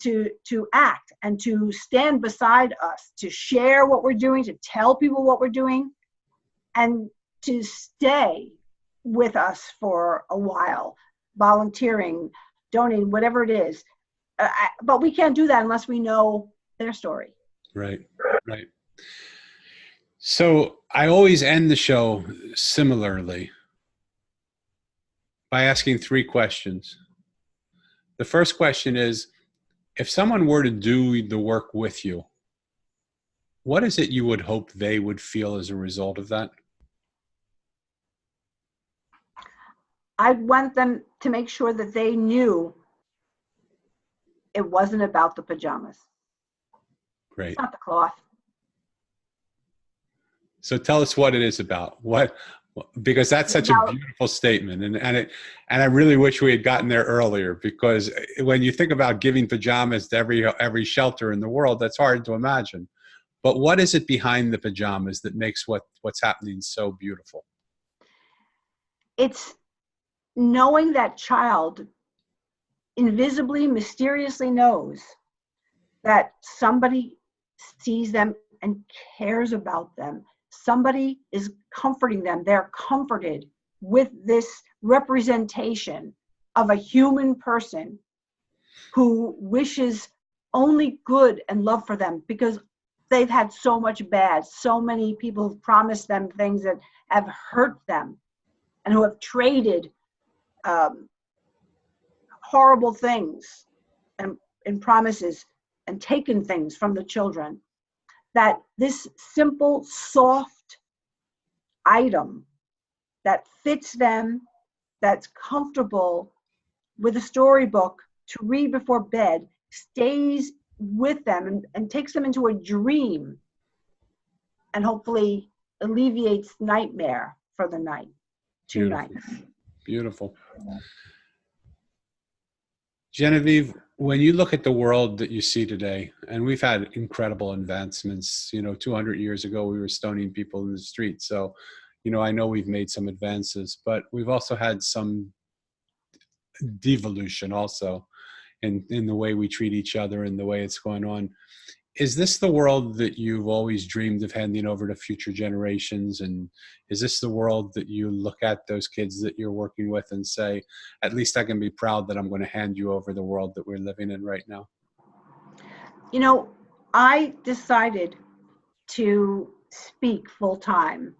to act and to stand beside us, to share what we're doing, to tell people what we're doing, and to stay with us for a while, volunteering, donating, whatever it is. But we can't do that unless we know their story. Right. So I always end the show similarly by asking 3 questions. The first question is, if someone were to do the work with you, what is it you would hope they would feel as a result of that? I'd want them to make sure that they knew it wasn't about the pajamas. Great. It's not the cloth. So tell us what it is about. What Because that's such a beautiful statement, and I really wish we had gotten there earlier, because when you think about giving pajamas to every shelter in the world, that's hard to imagine. But what is it behind the pajamas that makes what's happening so beautiful? It's knowing that child invisibly, mysteriously knows that somebody sees them and cares about them. Somebody is comforting them. They're comforted with this representation of a human person who wishes only good and love for them, because they've had so much bad. So many people have promised them things that have hurt them, and who have traded horrible things and promises and taken things from the children. That this simple, soft item that fits them, that's comfortable, with a storybook to read before bed, stays with them and takes them into a dream, and hopefully alleviates nightmare for the night, two nights. Beautiful. Genevieve, when you look at the world that you see today, and we've had incredible advancements, 200 years ago, we were stoning people in the street. So, I know we've made some advances, but we've also had some devolution also in the way we treat each other and the way it's going on. Is this the world that you've always dreamed of handing over to future generations? And is this the world that you look at those kids that you're working with and say, at least I can be proud that I'm going to hand you over the world that we're living in right now? I decided to speak full time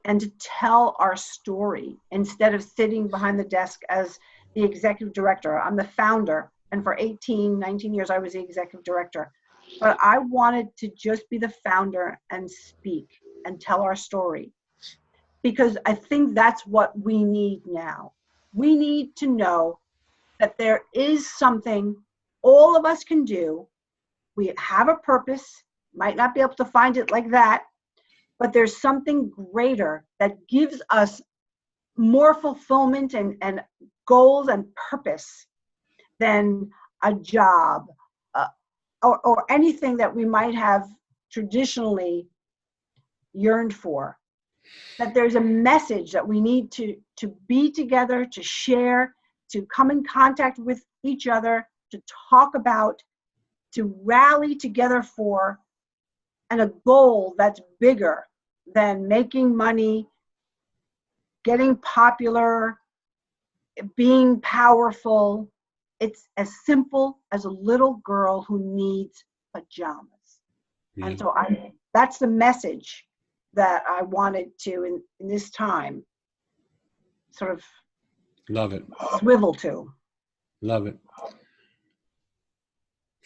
and to tell our story instead of sitting behind the desk as the executive director. I'm the founder, and for 18, 19 years, I was the executive director. But I wanted to just be the founder and speak and tell our story, because I think that's what we need now. We need to know that there is something all of us can do. We have a purpose, might not be able to find it like that, but there's something greater that gives us more fulfillment and goals and purpose than a job, or anything that we might have traditionally yearned for. That there's a message that we need to be together, to share, to come in contact with each other, to talk about, to rally together for, and a goal that's bigger than making money, getting popular, being powerful. It's as simple as a little girl who needs pajamas. Yeah. And so that's the message that I wanted to, in this time, sort of love it, swivel to. Love it.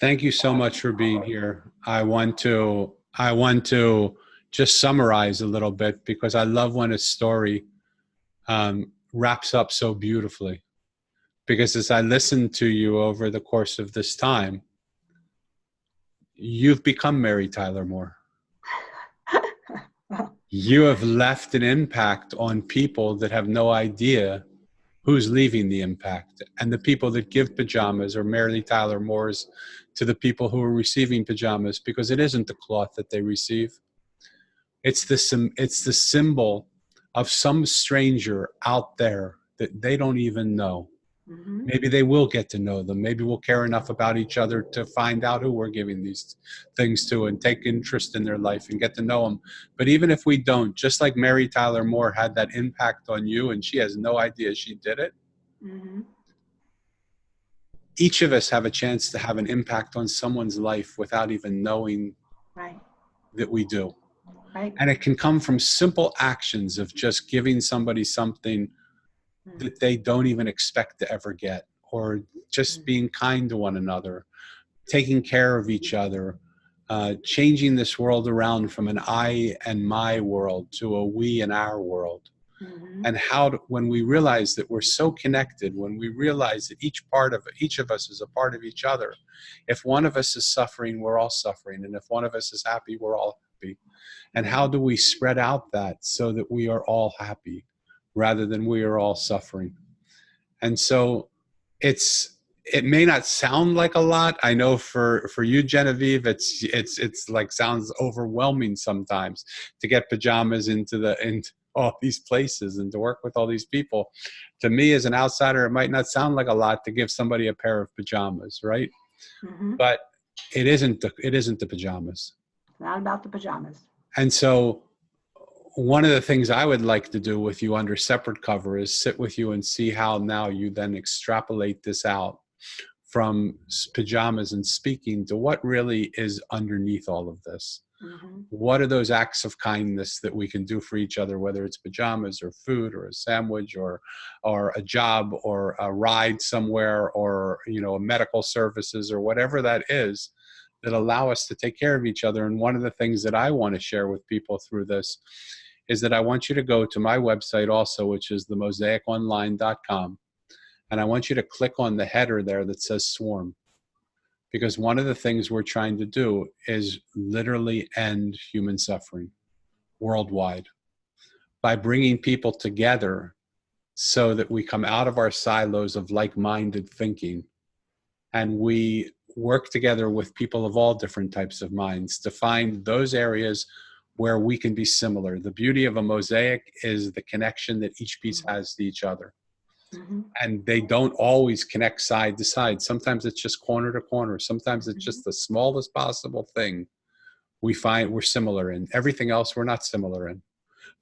Thank you so much for being here. I want to just summarize a little bit, because I love when a story wraps up so beautifully. Because as I listened to you over the course of this time, you've become Mary Tyler Moore. You have left an impact on people that have no idea who's leaving the impact. And the people that give pajamas are Mary Tyler Moore's to the people who are receiving pajamas, because it isn't the cloth that they receive. It's the symbol of some stranger out there that they don't even know. Mm-hmm. Maybe they will get to know them. Maybe we'll care enough about each other to find out who we're giving these things to and take interest in their life and get to know them. But even if we don't, just like Mary Tyler Moore had that impact on you and she has no idea she did it, mm-hmm. Each of us have a chance to have an impact on someone's life without even knowing that we do. Right. And it can come from simple actions of just giving somebody something that they don't even expect to ever get, or just being kind to one another, taking care of each other, changing this world around from an I and my world to a we and our world. Mm-hmm. And when we realize that we're so connected, when we realize that each of us is a part of each other, if one of us is suffering, we're all suffering. And if one of us is happy, we're all happy? And how do we spread out that so that we are all happy rather than we are all suffering? And so it may not sound like a lot. I know for you, Genevieve, it's like sounds overwhelming sometimes to get pajamas into all these places and to work with all these people. To me, as an outsider, it might not sound like a lot to give somebody a pair of pajamas, right? Mm-hmm. But it isn't the pajamas. It's not about the pajamas. And so one of the things I would like to do with you under separate cover is sit with you and see how now you then extrapolate this out from pajamas and speaking to what really is underneath all of this. Mm-hmm. What are those acts of kindness that we can do for each other, whether it's pajamas or food or a sandwich or a job or a ride somewhere or, a medical services or whatever that is, that allow us to take care of each other. And one of the things that I want to share with people through this is that I want you to go to my website also, which is themosaiconline.com. And I want you to click on the header there that says Swarm. Because one of the things we're trying to do is literally end human suffering worldwide by bringing people together so that we come out of our silos of like-minded thinking and we work together with people of all different types of minds to find those areas where we can be similar. The beauty of a mosaic is the connection that each piece has to each other. Mm-hmm. And they don't always connect side to side. Sometimes it's just corner to corner. Sometimes it's just the smallest possible thing we find we're similar in. Everything else we're not similar in.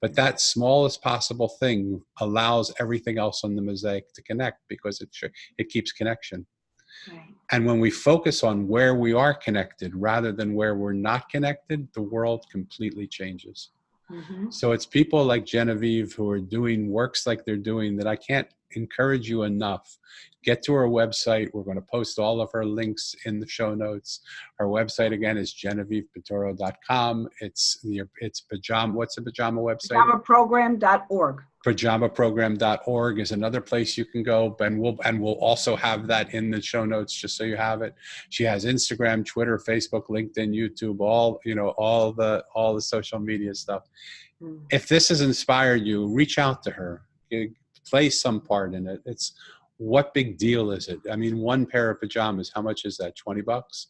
But that smallest possible thing allows everything else on the mosaic to connect because it keeps connection. Right. And when we focus on where we are connected rather than where we're not connected, the world completely changes. Mm-hmm. So it's people like Genevieve who are doing works like they're doing that I can't encourage you enough. Get to her website. We're going to post all of her links in the show notes. Her website again is GenevievePiturro.com. It's pajama. What's the pajama website? PajamaProgram.org. Pajamaprogram.org is another place you can go, and we'll also have that in the show notes just so you have it. She has Instagram, Twitter, Facebook, LinkedIn, YouTube, all the social media stuff. If this has inspired you, reach out to her. Play some part in it. It's what big deal is it? I mean, one pair of pajamas, how much is that? $20?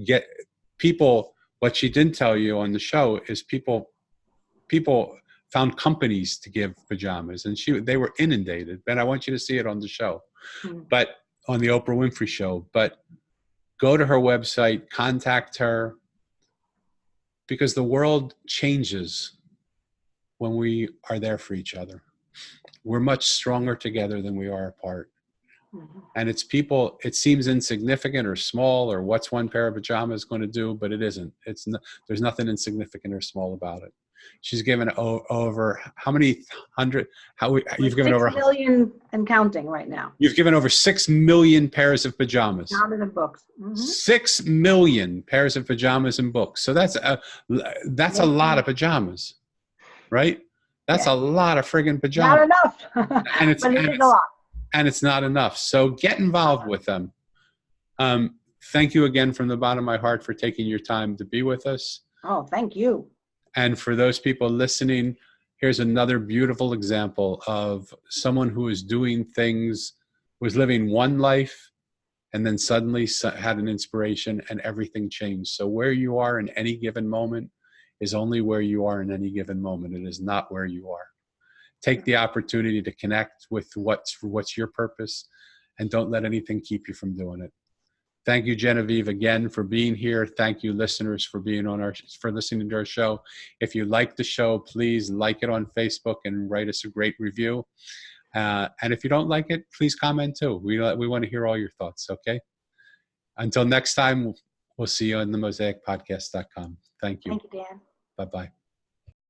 Get people. What she didn't tell you on the show is people found companies to give pajamas, and they were inundated. And I want you to see it on the show, but on the Oprah Winfrey Show. But go to her website, contact her, because the world changes when we are there for each other. We're much stronger together than we are apart. Mm-hmm. And it's people, it seems insignificant or small, or what's one pair of pajamas going to do, but it isn't. There's nothing insignificant or small about it. She's given over how many hundred? You've given over 6 million and counting right now. You've given over 6 million pairs of pajamas. Pajamas and books. Mm-hmm. 6 million pairs of pajamas and books. So that's a lot of pajamas, right? That's a lot of friggin' pajamas. Not enough. And it's but it is a lot. And it's not enough. So get involved with them. Thank you again from the bottom of my heart for taking your time to be with us. Oh, thank you. And for those people listening, here's another beautiful example of someone who is doing things, was living one life, and then suddenly had an inspiration and everything changed. So where you are in any given moment is only where you are in any given moment. It is not where you are. Take the opportunity to connect with what's your purpose, and don't let anything keep you from doing it. Thank you, Genevieve, again for being here. Thank you, listeners, for listening to our show. If you like the show, please like it on Facebook and write us a great review. And if you don't like it, please comment too. We want to hear all your thoughts. Okay. Until next time, we'll see you on themosaicpodcast.com. Thank you. Thank you, Dan. Bye-bye.